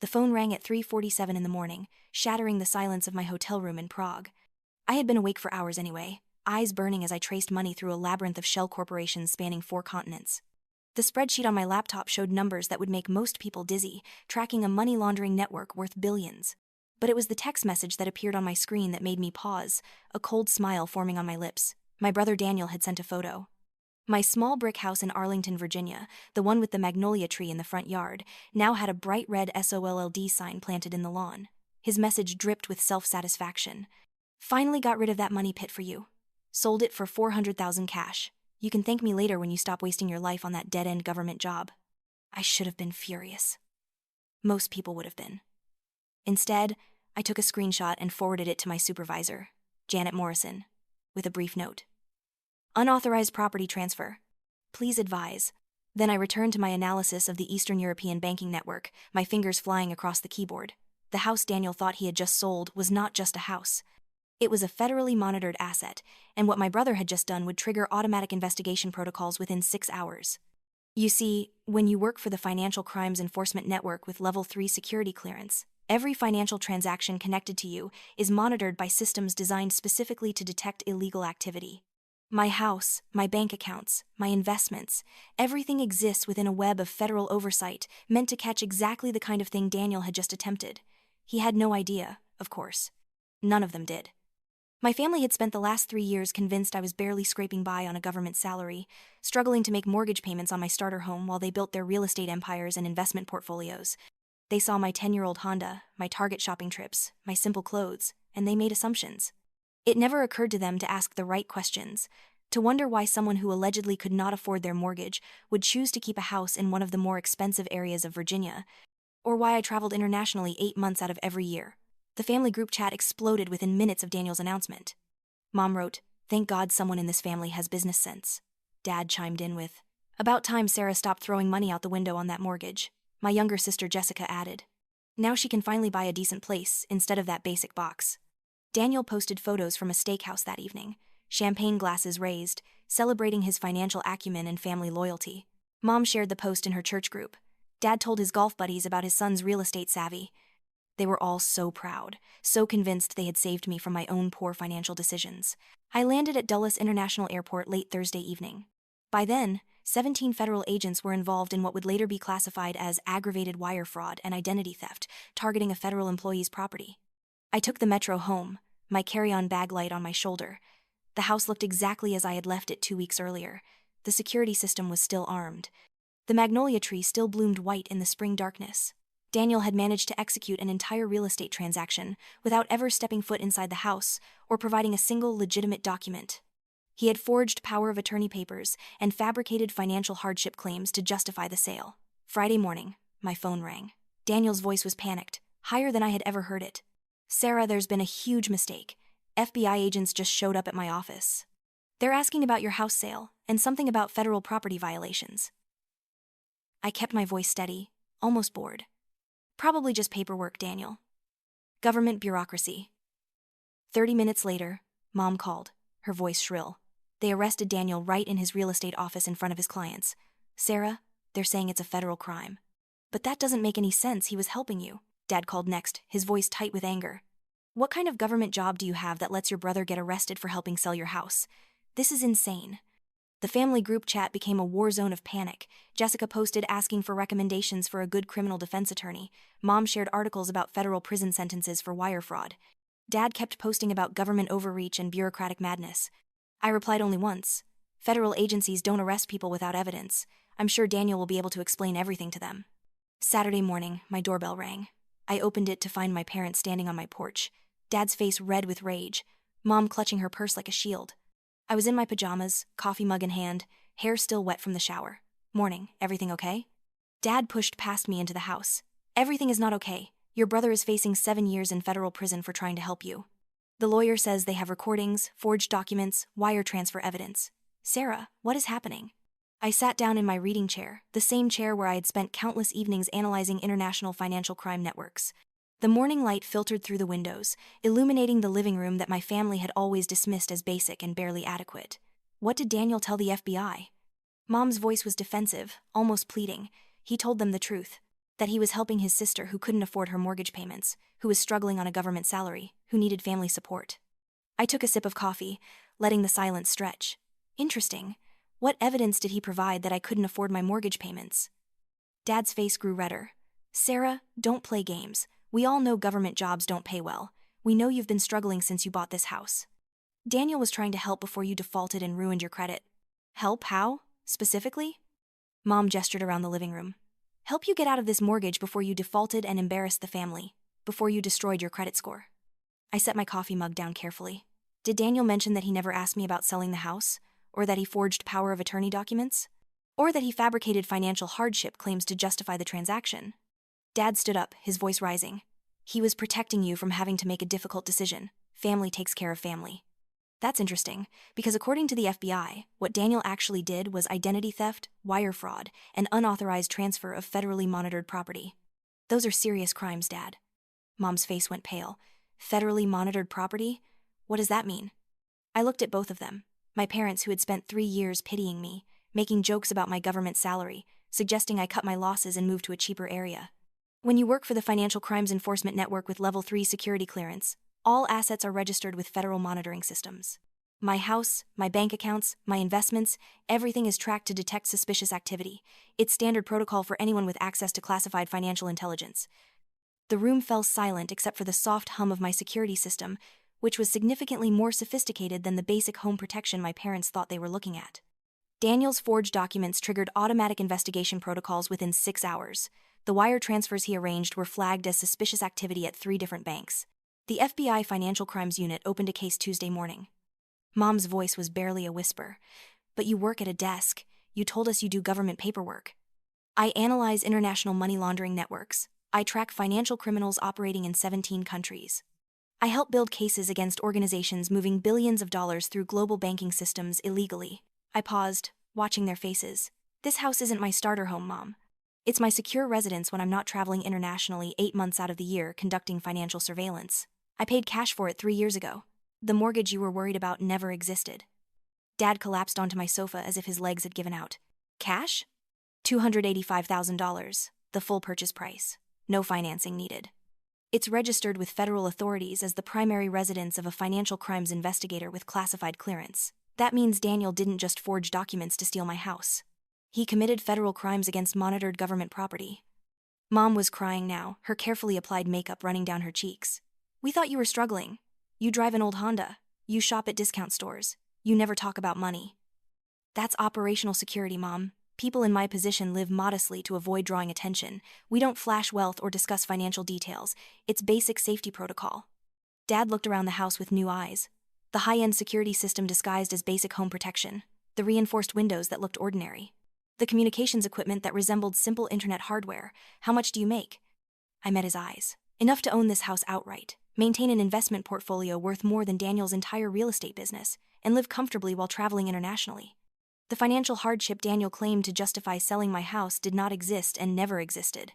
The phone rang at 3:47 in the morning, shattering the silence of my hotel room in Prague. I had been awake for hours anyway, eyes burning as I traced money through a labyrinth of shell corporations spanning 4 continents. The spreadsheet on my laptop showed numbers that would make most people dizzy, tracking a money laundering network worth billions. But it was the text message that appeared on my screen that made me pause, a cold smile forming on my lips. My brother Daniel had sent a photo. My small brick house in Arlington, Virginia, the one with the magnolia tree in the front yard, now had a bright red SOLLD sign planted in the lawn. His message dripped with self-satisfaction. Finally got rid of that money pit for you. Sold it for $400,000 cash. You can thank me later when you stop wasting your life on that dead-end government job. I should have been furious. Most people would have been. Instead, I took a screenshot and forwarded it to my supervisor, Janet Morrison, with a brief note. Unauthorized property transfer. Please advise. Then I returned to my analysis of the Eastern European banking network, my fingers flying across the keyboard. The house Daniel thought he had just sold was not just a house. It was a federally monitored asset, and what my brother had just done would trigger automatic investigation protocols within 6 hours. You see, when you work for the Financial Crimes Enforcement Network with Level 3 security clearance, every financial transaction connected to you is monitored by systems designed specifically to detect illegal activity. My house, my bank accounts, my investments, everything exists within a web of federal oversight meant to catch exactly the kind of thing Daniel had just attempted. He had no idea, of course. None of them did. My family had spent the last 3 years convinced I was barely scraping by on a government salary, struggling to make mortgage payments on my starter home while they built their real estate empires and investment portfolios. They saw my 10-year-old Honda, my Target shopping trips, my simple clothes, and they made assumptions. It never occurred to them to ask the right questions, to wonder why someone who allegedly could not afford their mortgage would choose to keep a house in one of the more expensive areas of Virginia, or why I traveled internationally 8 months out of every year. The family group chat exploded within minutes of Daniel's announcement. Mom wrote, "Thank God someone in this family has business sense." Dad chimed in with, "About time Sarah stopped throwing money out the window on that mortgage." My younger sister Jessica added, "Now she can finally buy a decent place instead of that basic box." Daniel posted photos from a steakhouse that evening, champagne glasses raised, celebrating his financial acumen and family loyalty. Mom shared the post in her church group. Dad told his golf buddies about his son's real estate savvy. They were all so proud, so convinced they had saved me from my own poor financial decisions. I landed at Dulles International Airport late Thursday evening. By then, 17 federal agents were involved in what would later be classified as aggravated wire fraud and identity theft, targeting a federal employee's property. I took the metro home, my carry-on bag light on my shoulder. The house looked exactly as I had left it 2 weeks earlier. The security system was still armed. The magnolia tree still bloomed white in the spring darkness. Daniel had managed to execute an entire real estate transaction without ever stepping foot inside the house or providing a single legitimate document. He had forged power of attorney papers and fabricated financial hardship claims to justify the sale. Friday morning, my phone rang. Daniel's voice was panicked, higher than I had ever heard it. "Sarah, there's been a huge mistake. FBI agents just showed up at my office. They're asking about your house sale and something about federal property violations." I kept my voice steady, almost bored. "Probably just paperwork, Daniel. Government bureaucracy." 30 minutes later, Mom called, her voice shrill. They arrested Daniel right in his real estate office in front of his clients. "Sarah, they're saying it's a federal crime." "But that doesn't make any sense, he was helping you." Dad called next, his voice tight with anger. "What kind of government job do you have that lets your brother get arrested for helping sell your house? This is insane." The family group chat became a war zone of panic. Jessica posted asking for recommendations for a good criminal defense attorney. Mom shared articles about federal prison sentences for wire fraud. Dad kept posting about government overreach and bureaucratic madness. I replied only once. "Federal agencies don't arrest people without evidence. I'm sure Daniel will be able to explain everything to them." Saturday morning, my doorbell rang. I opened it to find my parents standing on my porch, Dad's face red with rage, Mom clutching her purse like a shield. I was in my pajamas, coffee mug in hand, hair still wet from the shower. "Morning, everything okay?" Dad pushed past me into the house. "Everything is not okay. Your brother is facing 7 years in federal prison for trying to help you. The lawyer says they have recordings, forged documents, wire transfer evidence." "Sarah, what is happening?" I sat down in my reading chair, the same chair where I had spent countless evenings analyzing international financial crime networks. The morning light filtered through the windows, illuminating the living room that my family had always dismissed as basic and barely adequate. What did Daniel tell the FBI? Mom's voice was defensive, almost pleading. He told them the truth. That he was helping his sister who couldn't afford her mortgage payments, who was struggling on a government salary, who needed family support. I took a sip of coffee, letting the silence stretch. Interesting. What evidence did he provide that I couldn't afford my mortgage payments? Dad's face grew redder. Sarah, don't play games. We all know government jobs don't pay well. We know you've been struggling since you bought this house. Daniel was trying to help before you defaulted and ruined your credit. Help how? Specifically? Mom gestured around the living room. Help you get out of this mortgage before you defaulted and embarrassed the family, before you destroyed your credit score. I set my coffee mug down carefully. Did Daniel mention that he never asked me about selling the house, or that he forged power of attorney documents, or that he fabricated financial hardship claims to justify the transaction? Dad stood up, his voice rising. He was protecting you from having to make a difficult decision. Family takes care of family. That's interesting, because according to the FBI, what Daniel actually did was identity theft, wire fraud, and unauthorized transfer of federally monitored property. Those are serious crimes, Dad. Mom's face went pale. Federally monitored property? What does that mean? I looked at both of them, my parents who had spent 3 years pitying me, making jokes about my government salary, suggesting I cut my losses and move to a cheaper area. When you work for the Financial Crimes Enforcement Network with Level 3 security clearance, all assets are registered with federal monitoring systems. My house, my bank accounts, my investments, everything is tracked to detect suspicious activity. It's standard protocol for anyone with access to classified financial intelligence. The room fell silent except for the soft hum of my security system, which was significantly more sophisticated than the basic home protection my parents thought they were looking at. Daniel's forged documents triggered automatic investigation protocols within 6 hours. The wire transfers he arranged were flagged as suspicious activity at 3 different banks. The FBI Financial Crimes Unit opened a case Tuesday morning. Mom's voice was barely a whisper. But you work at a desk. You told us you do government paperwork. I analyze international money laundering networks. I track financial criminals operating in 17 countries. I help build cases against organizations moving billions of dollars through global banking systems illegally. I paused, watching their faces. This house isn't my starter home, Mom. It's my secure residence when I'm not traveling internationally 8 months out of the year conducting financial surveillance. I paid cash for it 3 years ago. The mortgage you were worried about never existed. Dad collapsed onto my sofa as if his legs had given out. Cash? $285,000, the full purchase price. No financing needed. It's registered with federal authorities as the primary residence of a financial crimes investigator with classified clearance. That means Daniel didn't just forge documents to steal my house. He committed federal crimes against monitored government property. Mom was crying now, her carefully applied makeup running down her cheeks. We thought you were struggling. You drive an old Honda. You shop at discount stores. You never talk about money. That's operational security, Mom. People in my position live modestly to avoid drawing attention. We don't flash wealth or discuss financial details. It's basic safety protocol. Dad looked around the house with new eyes. The high-end security system disguised as basic home protection. The reinforced windows that looked ordinary. The communications equipment that resembled simple internet hardware. How much do you make? I met his eyes. Enough to own this house outright, maintain an investment portfolio worth more than Daniel's entire real estate business, and live comfortably while traveling internationally. The financial hardship Daniel claimed to justify selling my house did not exist and never existed.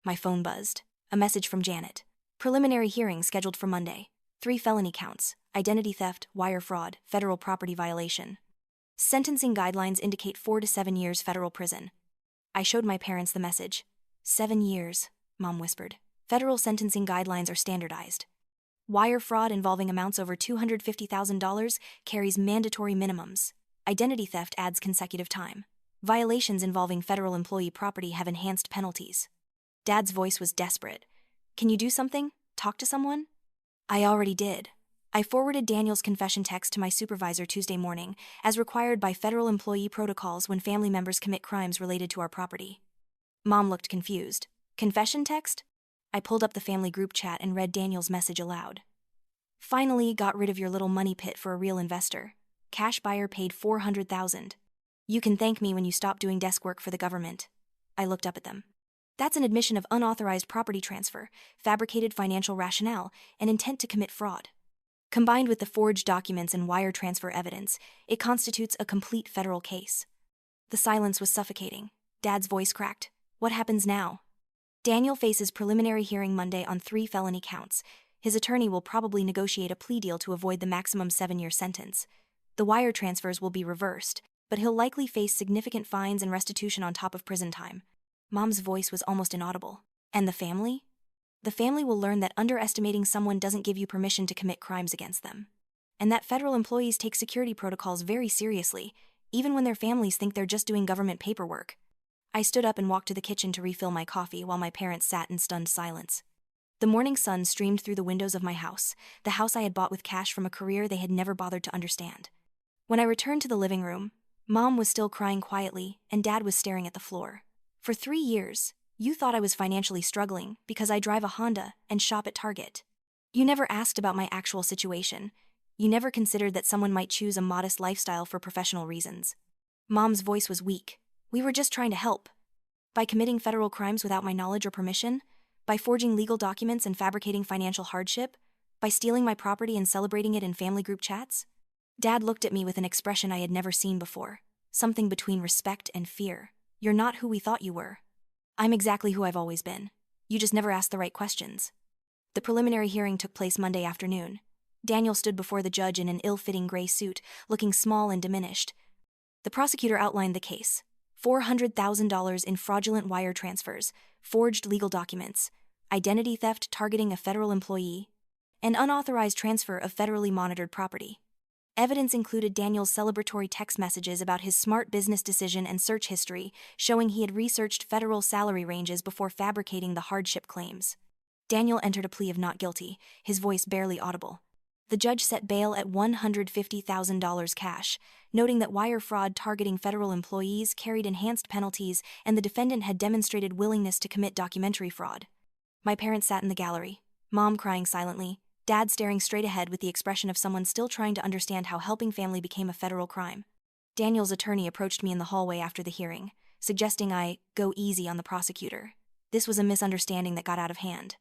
My phone buzzed. A message from Janet. Preliminary hearing scheduled for Monday. 3 felony counts: identity theft, wire fraud, federal property violation. Sentencing guidelines indicate 4 to 7 years federal prison. I showed my parents the message. 7 years, Mom whispered. Federal sentencing guidelines are standardized. Wire fraud involving amounts over $250,000 carries mandatory minimums. Identity theft adds consecutive time. Violations involving federal employee property have enhanced penalties. Dad's voice was desperate. Can you do something? Talk to someone? I already did. I forwarded Daniel's confession text to my supervisor Tuesday morning, as required by federal employee protocols when family members commit crimes related to our property. Mom looked confused. Confession text? I pulled up the family group chat and read Daniel's message aloud. Finally got rid of your little money pit for a real investor. Cash buyer paid $400,000. You can thank me when you stop doing desk work for the government. I looked up at them. That's an admission of unauthorized property transfer, fabricated financial rationale, and intent to commit fraud. Combined with the forged documents and wire transfer evidence, it constitutes a complete federal case. The silence was suffocating. Dad's voice cracked. What happens now? Daniel faces preliminary hearing Monday on 3 felony counts. His attorney will probably negotiate a plea deal to avoid the maximum 7-year sentence. The wire transfers will be reversed, but he'll likely face significant fines and restitution on top of prison time. Mom's voice was almost inaudible. And the family? The family will learn that underestimating someone doesn't give you permission to commit crimes against them. And that federal employees take security protocols very seriously, even when their families think they're just doing government paperwork. I stood up and walked to the kitchen to refill my coffee while my parents sat in stunned silence. The morning sun streamed through the windows of my house, the house I had bought with cash from a career they had never bothered to understand. When I returned to the living room, Mom was still crying quietly and Dad was staring at the floor. For 3 years, you thought I was financially struggling because I drive a Honda and shop at Target. You never asked about my actual situation. You never considered that someone might choose a modest lifestyle for professional reasons. Mom's voice was weak. We were just trying to help. By committing federal crimes without my knowledge or permission? By forging legal documents and fabricating financial hardship? By stealing my property and celebrating it in family group chats? Dad looked at me with an expression I had never seen before, something between respect and fear. You're not who we thought you were. I'm exactly who I've always been. You just never asked the right questions. The preliminary hearing took place Monday afternoon. Daniel stood before the judge in an ill-fitting gray suit, looking small and diminished. The prosecutor outlined the case. $400,000 in fraudulent wire transfers, forged legal documents, identity theft targeting a federal employee, and unauthorized transfer of federally monitored property. Evidence included Daniel's celebratory text messages about his smart business decision and search history, showing he had researched federal salary ranges before fabricating the hardship claims. Daniel entered a plea of not guilty, his voice barely audible. The judge set bail at $150,000 cash, noting that wire fraud targeting federal employees carried enhanced penalties and the defendant had demonstrated willingness to commit documentary fraud. My parents sat in the gallery, Mom crying silently, Dad staring straight ahead with the expression of someone still trying to understand how helping family became a federal crime. Daniel's attorney approached me in the hallway after the hearing, suggesting I go easy on the prosecutor. This was a misunderstanding that got out of hand.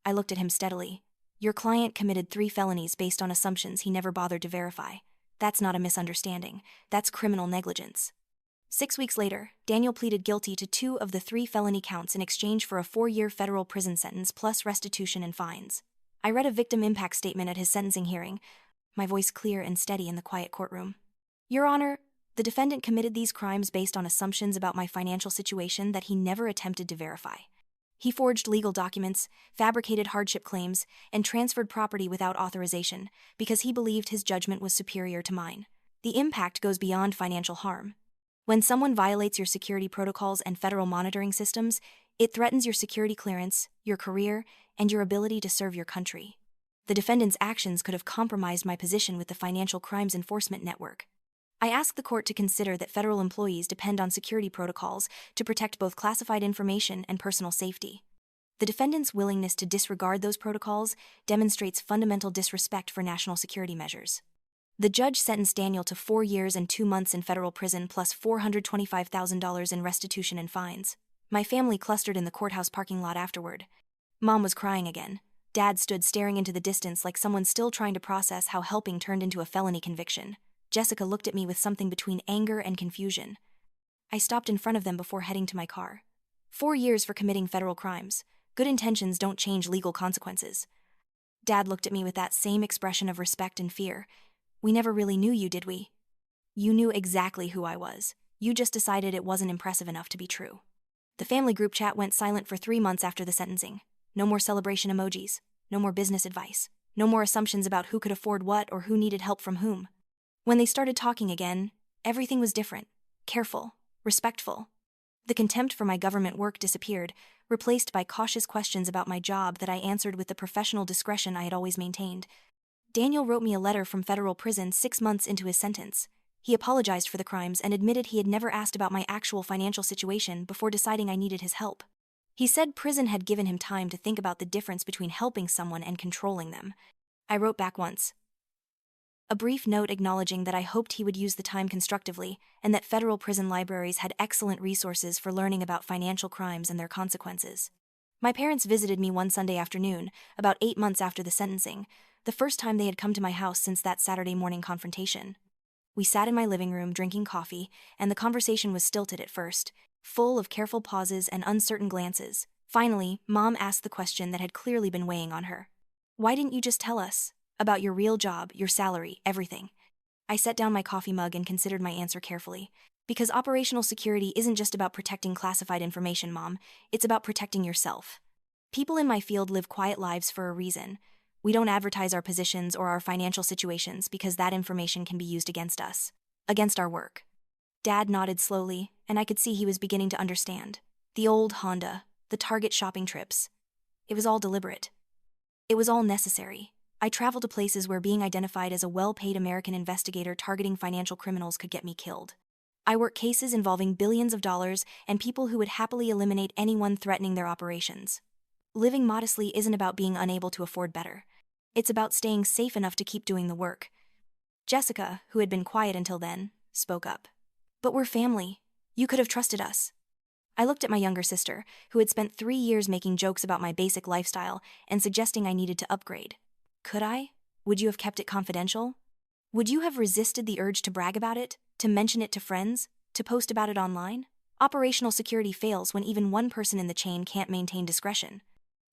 I looked at him steadily. Your client committed 3 felonies based on assumptions he never bothered to verify. That's not a misunderstanding. That's criminal negligence. 6 weeks later, Daniel pleaded guilty to 2 of the 3 felony counts in exchange for a 4-year federal prison sentence plus restitution and fines. I read a victim impact statement at his sentencing hearing, my voice clear and steady in the quiet courtroom. Your Honor, the defendant committed these crimes based on assumptions about my financial situation that he never attempted to verify. He forged legal documents, fabricated hardship claims, and transferred property without authorization because he believed his judgment was superior to mine. The impact goes beyond financial harm. When someone violates your security protocols and federal monitoring systems, it threatens your security clearance, your career, and your ability to serve your country. The defendant's actions could have compromised my position with the Financial Crimes Enforcement Network. I ask the court to consider that federal employees depend on security protocols to protect both classified information and personal safety. The defendant's willingness to disregard those protocols demonstrates fundamental disrespect for national security measures. The judge sentenced Daniel to 4 years and 2 months in federal prison plus $425,000 in restitution and fines. My family clustered in the courthouse parking lot afterward. Mom was crying again. Dad stood staring into the distance like someone still trying to process how helping turned into a felony conviction. Jessica looked at me with something between anger and confusion. I stopped in front of them before heading to my car. 4 years for committing federal crimes. Good intentions don't change legal consequences. Dad looked at me with that same expression of respect and fear. We never really knew you, did we? You knew exactly who I was. You just decided it wasn't impressive enough to be true. The family group chat went silent for 3 months after the sentencing. No more celebration emojis. No more business advice. No more assumptions about who could afford what or who needed help from whom. When they started talking again, everything was different. Careful. Respectful. The contempt for my government work disappeared, replaced by cautious questions about my job that I answered with the professional discretion I had always maintained. Daniel wrote me a letter from federal prison 6 months into his sentence. He apologized for the crimes and admitted he had never asked about my actual financial situation before deciding I needed his help. He said prison had given him time to think about the difference between helping someone and controlling them. I wrote back once. A brief note acknowledging that I hoped he would use the time constructively and that federal prison libraries had excellent resources for learning about financial crimes and their consequences. My parents visited me one Sunday afternoon, about 8 months after the sentencing, the first time they had come to my house since that Saturday morning confrontation. We sat in my living room drinking coffee, and the conversation was stilted at first, full of careful pauses and uncertain glances. Finally, Mom asked the question that had clearly been weighing on her. Why didn't you just tell us? About your real job, your salary, everything. I set down my coffee mug and considered my answer carefully. Because operational security isn't just about protecting classified information, Mom. It's about protecting yourself. People in my field live quiet lives for a reason. We don't advertise our positions or our financial situations because that information can be used against us, against our work. Dad nodded slowly, and I could see he was beginning to understand. The old Honda, the Target shopping trips. It was all deliberate. It was all necessary. I traveled to places where being identified as a well-paid American investigator targeting financial criminals could get me killed. I worked cases involving billions of dollars and people who would happily eliminate anyone threatening their operations. Living modestly isn't about being unable to afford better. It's about staying safe enough to keep doing the work. Jessica, who had been quiet until then, spoke up. But we're family. You could have trusted us. I looked at my younger sister, who had spent 3 years making jokes about my basic lifestyle and suggesting I needed to upgrade. Could I? Would you have kept it confidential? Would you have resisted the urge to brag about it, to mention it to friends, to post about it online? Operational security fails when even one person in the chain can't maintain discretion.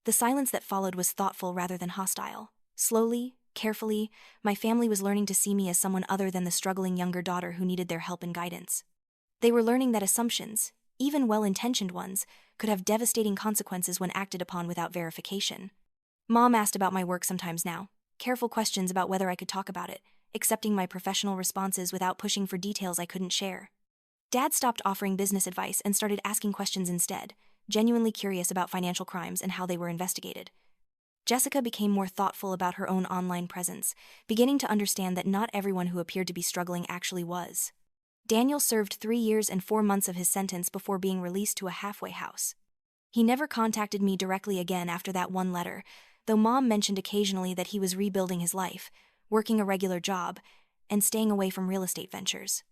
The silence that followed was thoughtful rather than hostile. Slowly, carefully, my family was learning to see me as someone other than the struggling younger daughter who needed their help and guidance. They were learning that assumptions, even well-intentioned ones, could have devastating consequences when acted upon without verification. Mom asked about my work sometimes now, careful questions about whether I could talk about it, accepting my professional responses without pushing for details I couldn't share. Dad stopped offering business advice and started asking questions instead, genuinely curious about financial crimes and how they were investigated. Jessica became more thoughtful about her own online presence, beginning to understand that not everyone who appeared to be struggling actually was. Daniel served 3 years and 4 months of his sentence before being released to a halfway house. He never contacted me directly again after that one letter, though Mom mentioned occasionally that he was rebuilding his life, working a regular job, and staying away from real estate ventures.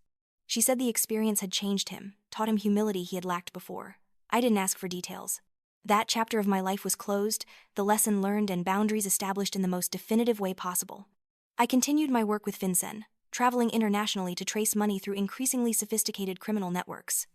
She said the experience had changed him, taught him humility he had lacked before. I didn't ask for details. That chapter of my life was closed, the lesson learned and boundaries established in the most definitive way possible. I continued my work with FinCEN, traveling internationally to trace money through increasingly sophisticated criminal networks.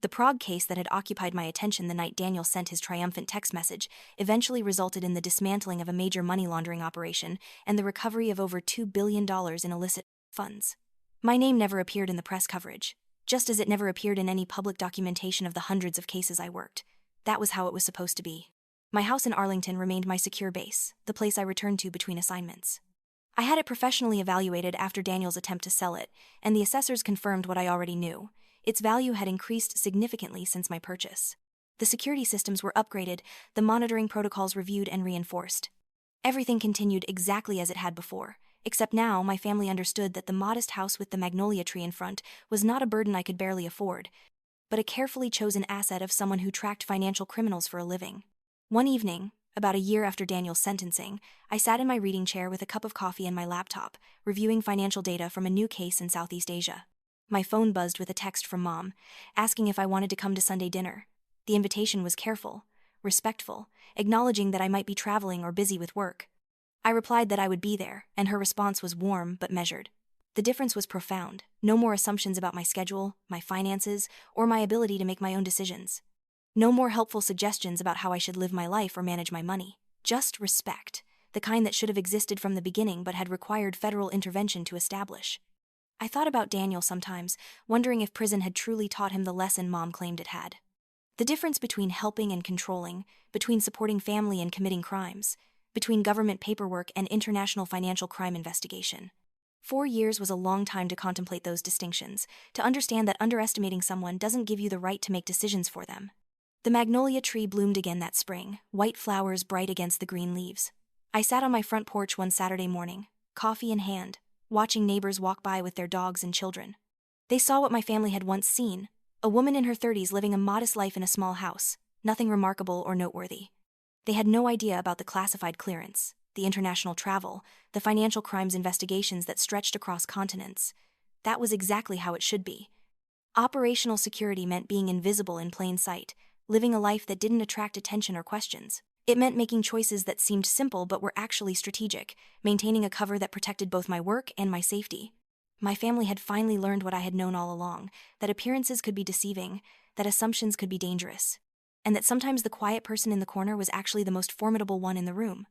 The Prague case that had occupied my attention the night Daniel sent his triumphant text message eventually resulted in the dismantling of a major money laundering operation and the recovery of over $2 billion in illicit funds. My name never appeared in the press coverage, just as it never appeared in any public documentation of the hundreds of cases I worked. That was how it was supposed to be. My house in Arlington remained my secure base, the place I returned to between assignments. I had it professionally evaluated after Daniel's attempt to sell it, and the assessors confirmed what I already knew. Its value had increased significantly since my purchase. The security systems were upgraded, the monitoring protocols reviewed and reinforced. Everything continued exactly as it had before, except now my family understood that the modest house with the magnolia tree in front was not a burden I could barely afford, but a carefully chosen asset of someone who tracked financial criminals for a living. One evening, about a year after Daniel's sentencing, I sat in my reading chair with a cup of coffee and my laptop, reviewing financial data from a new case in Southeast Asia. My phone buzzed with a text from Mom, asking if I wanted to come to Sunday dinner. The invitation was careful, respectful, acknowledging that I might be traveling or busy with work. I replied that I would be there, and her response was warm but measured. The difference was profound. No more assumptions about my schedule, my finances, or my ability to make my own decisions. No more helpful suggestions about how I should live my life or manage my money. Just respect, the kind that should have existed from the beginning but had required federal intervention to establish. I thought about Daniel sometimes, wondering if prison had truly taught him the lesson Mom claimed it had. The difference between helping and controlling, between supporting family and committing crimes, between government paperwork and international financial crime investigation. 4 years was a long time to contemplate those distinctions, to understand that underestimating someone doesn't give you the right to make decisions for them. The magnolia tree bloomed again that spring, white flowers bright against the green leaves. I sat on my front porch one Saturday morning, coffee in hand, watching neighbors walk by with their dogs and children. They saw what my family had once seen, a woman in her 30s living a modest life in a small house, nothing remarkable or noteworthy. They had no idea about the classified clearance, the international travel, the financial crimes investigations that stretched across continents. That was exactly how it should be. Operational security meant being invisible in plain sight, living a life that didn't attract attention or questions. It meant making choices that seemed simple but were actually strategic, maintaining a cover that protected both my work and my safety. My family had finally learned what I had known all along, that appearances could be deceiving, that assumptions could be dangerous, and that sometimes the quiet person in the corner was actually the most formidable one in the room.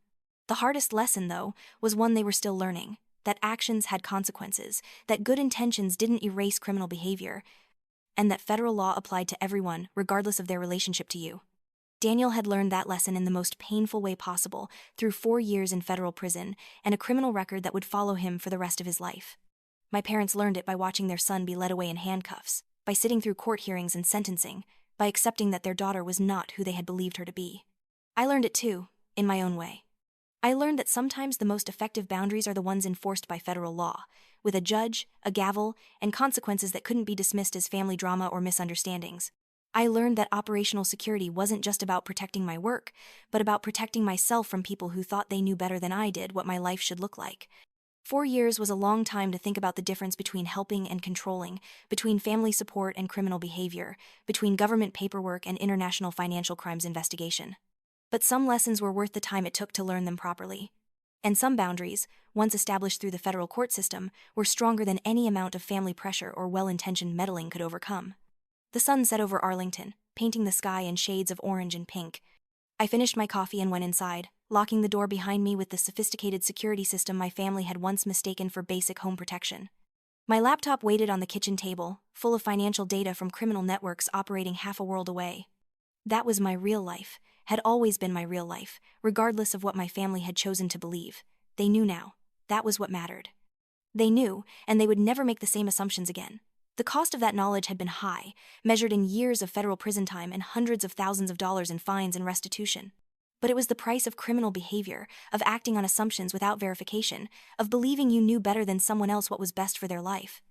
The hardest lesson, though, was one they were still learning, that actions had consequences, that good intentions didn't erase criminal behavior, and that federal law applied to everyone, regardless of their relationship to you. Daniel had learned that lesson in the most painful way possible, through 4 years in federal prison and a criminal record that would follow him for the rest of his life. My parents learned it by watching their son be led away in handcuffs, by sitting through court hearings and sentencing, by accepting that their daughter was not who they had believed her to be. I learned it too, in my own way. I learned that sometimes the most effective boundaries are the ones enforced by federal law, with a judge, a gavel, and consequences that couldn't be dismissed as family drama or misunderstandings. I learned that operational security wasn't just about protecting my work, but about protecting myself from people who thought they knew better than I did what my life should look like. 4 years was a long time to think about the difference between helping and controlling, between family support and criminal behavior, between government paperwork and international financial crimes investigation. But some lessons were worth the time it took to learn them properly. And some boundaries, once established through the federal court system, were stronger than any amount of family pressure or well-intentioned meddling could overcome. The sun set over Arlington, painting the sky in shades of orange and pink. I finished my coffee and went inside, locking the door behind me with the sophisticated security system my family had once mistaken for basic home protection. My laptop waited on the kitchen table, full of financial data from criminal networks operating half a world away. That was my real life, had always been my real life, regardless of what my family had chosen to believe. They knew now. That was what mattered. They knew, and they would never make the same assumptions again. The cost of that knowledge had been high, measured in years of federal prison time and hundreds of thousands of dollars in fines and restitution. But it was the price of criminal behavior, of acting on assumptions without verification, of believing you knew better than someone else what was best for their life.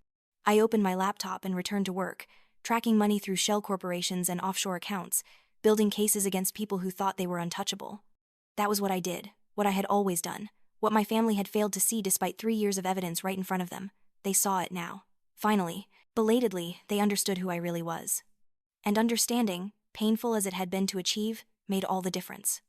I opened my laptop and returned to work, tracking money through shell corporations and offshore accounts, building cases against people who thought they were untouchable. That was what I did, what I had always done, what my family had failed to see despite 3 years of evidence right in front of them. They saw it now. Finally, belatedly, they understood who I really was. And understanding, painful as it had been to achieve, made all the difference.